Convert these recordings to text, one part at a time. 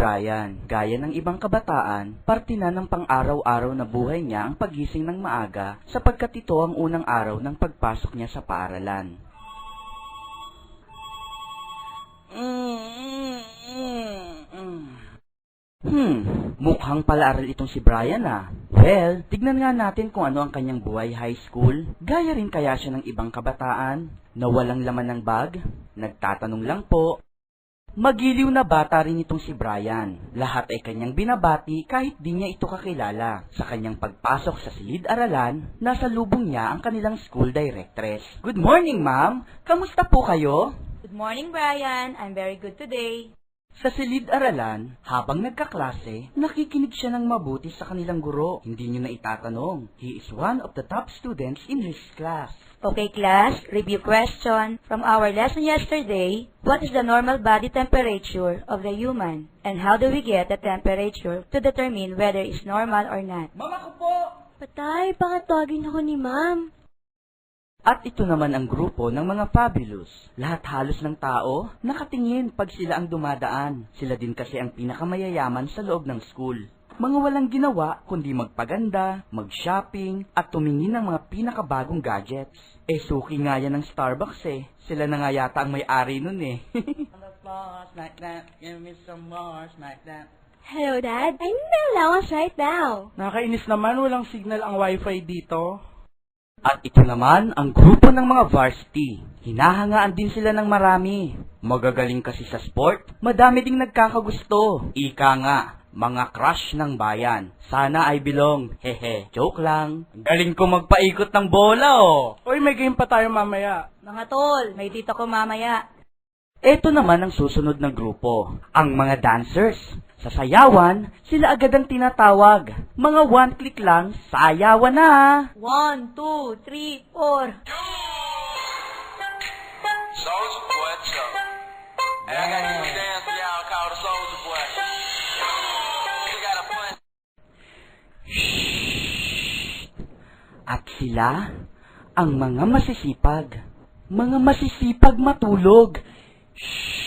Brian. Gaya ng ibang kabataan, parte na ng pang-araw-araw na buhay niya ang pagising ng maaga sapagkat ito ang unang araw ng pagpasok niya sa paaralan. Mukhang pala-aral itong si Brian ah. Well, tignan nga natin kung ano ang kanyang buhay high school. Gaya rin kaya siya ng ibang kabataan na walang laman ng bag? Nagtatanong lang po. Magiliw na bata rin itong si Brian. Lahat ay kanyang binabati kahit di niya ito kakilala. Sa kanyang pagpasok sa silid-aralan, nasa lubong niya ang kanilang school directress. Good morning, ma'am! Kamusta po kayo? Good morning, Brian. I'm very good today. Sa silid-aralan, habang nagkaklase, nakikinig siya ng mabuti sa kanilang guro. Hindi niyo na itatanong. He is one of the top students in his class. Okay, class, review question. From our lesson yesterday, what is the normal body temperature of the human? And how do we get the temperature to determine whether it's normal or not? Mama ko po! Patay, pakatawagin ako ni ma'am. At ito naman ang grupo ng mga fabulous. Lahat halos ng tao, nakatingin pag sila ang dumadaan. Sila din kasi ang pinakamayayaman sa loob ng school. Mga walang ginawa kundi magpaganda, mag-shopping, at tumingin ng mga pinakabagong gadgets. Suki nga yan ng Starbucks eh. Sila na nga yata ang may-ari nun eh. Hello, Dad. I need my allowance right now. Nakakainis naman, walang signal ang wifi dito. At ito naman ang grupo ng mga varsity. Hinahangaan din sila ng marami. Magagaling kasi sa sport, madami ding nagkakagusto. Ika nga, mga crush ng bayan. Sana ay bilong. Hehe, joke lang. Galing ko magpaikot ng bola oh. Uy, may game pa tayo mamaya. Mga tol, may dito ko mamaya. Ito naman ang susunod na grupo, ang mga dancers. Sa sayawan, sila agad ang tinatawag. Mga one click lang, sayawan na. 1, 2, 3, 4. Soulja Boy, what's up? And I got this dance for y'all called the Soulja Boy. We got a fun. At sila, ang mga masisipag. Mga masisipag matulog. Shhh.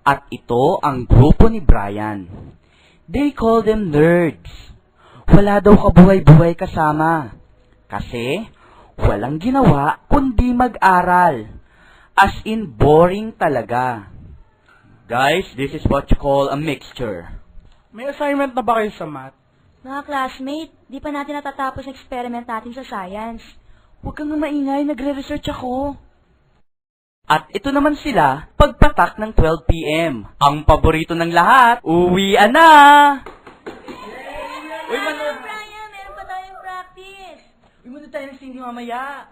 At ito ang grupo ni Brian. They call them nerds. Wala daw kabuhay-buhay kasama. Kasi walang ginawa kundi mag-aral. As in boring talaga. Guys, this is what you call a mixture. May assignment na ba kayo sa math? Mga classmate, di pa natin natatapos ang experiment natin sa science. Huwag kang maingay, nagre-research ako. At ito naman sila, pagpatak ng 12 p.m. Ang paborito ng lahat, uwian na! Uy, manood! Brian, meron pa tayong practice. Uy, manood tayo ng singing mamaya.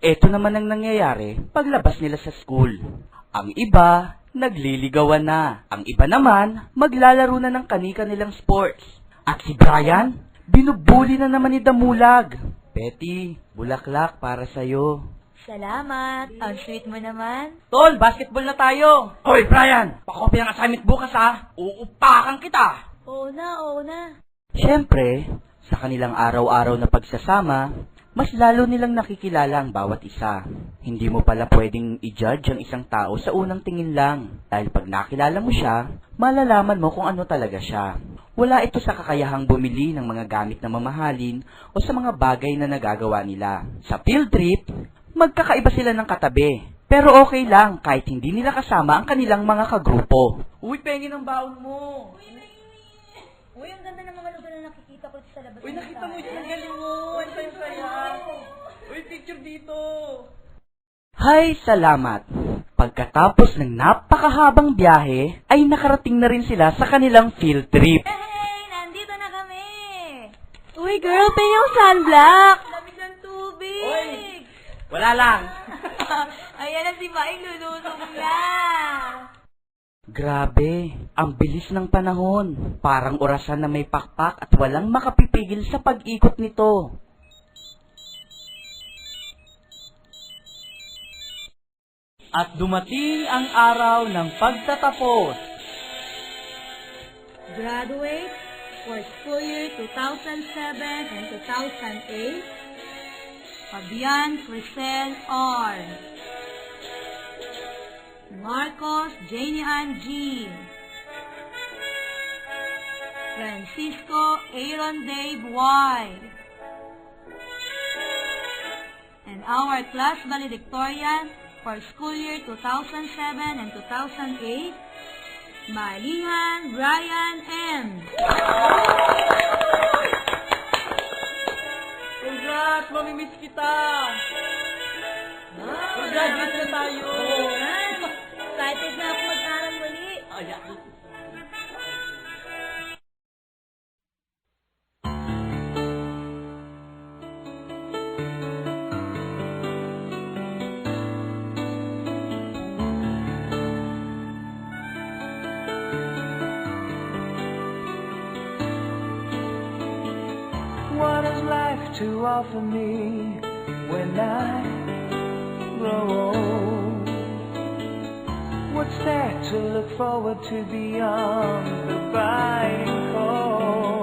Ito naman ang nangyayari paglabas nila sa school. Ang iba, nagliligawan na. Ang iba naman, maglalaro na ng kani-kanilang sports. At si Brian, binubuli na naman ni Damulag. Betty, bulaklak para sa'yo. Salamat. Ang sweet mo naman. Tol, basketball na tayo. Hoy, Brian, pakopya ang assignment bukas ha. Uupakan kita. Oo na. Siyempre, sa kanilang araw-araw na pagsasama, mas lalo nilang nakikilala ang bawat isa. Hindi mo pala pwedeng i-judge ang isang tao sa unang tingin lang. Dahil pag nakilala mo siya, malalaman mo kung ano talaga siya. Wala ito sa kakayahang bumili ng mga gamit na mamahalin o sa mga bagay na nagagawa nila. Sa field trip, magkakaiba sila ng katabi. Pero okay lang kahit hindi nila kasama ang kanilang mga kagrupo. Uy, pengi ng baon mo! Uy, ang ganda ng mga lugar na nakikita ko sa labas. Uy, nakita mo yun, ang galing mo! Ang saya-saya! Uy, picture dito! Hay, salamat! Pagkatapos ng napakahabang biyahe, ay nakarating na rin sila sa kanilang field trip. Hey, nandito na kami! Uy, girl, pay yung sunblock! Lamig ng tubig! Uy, wala lang! Ayan na si Maing, lulusong na! Grabe, ang bilis ng panahon. Parang orasan na may pakpak at walang makapipigil sa pag-ikot nito. At dumating ang araw ng pagtatapos. Graduate, for school year 2007 and 2008, Fabian Crisel R. Marcos Janie Ann G. Francisco Aaron Dave Y. And our class valedictorian for school year 2007 and 2008, Malihan Brian M. Congrats! Mamimiss kita! Graduate na tayo! Excited na ako mag-aral muli. What has life to offer me when I grow old? What's there to look forward to beyond the biting cold?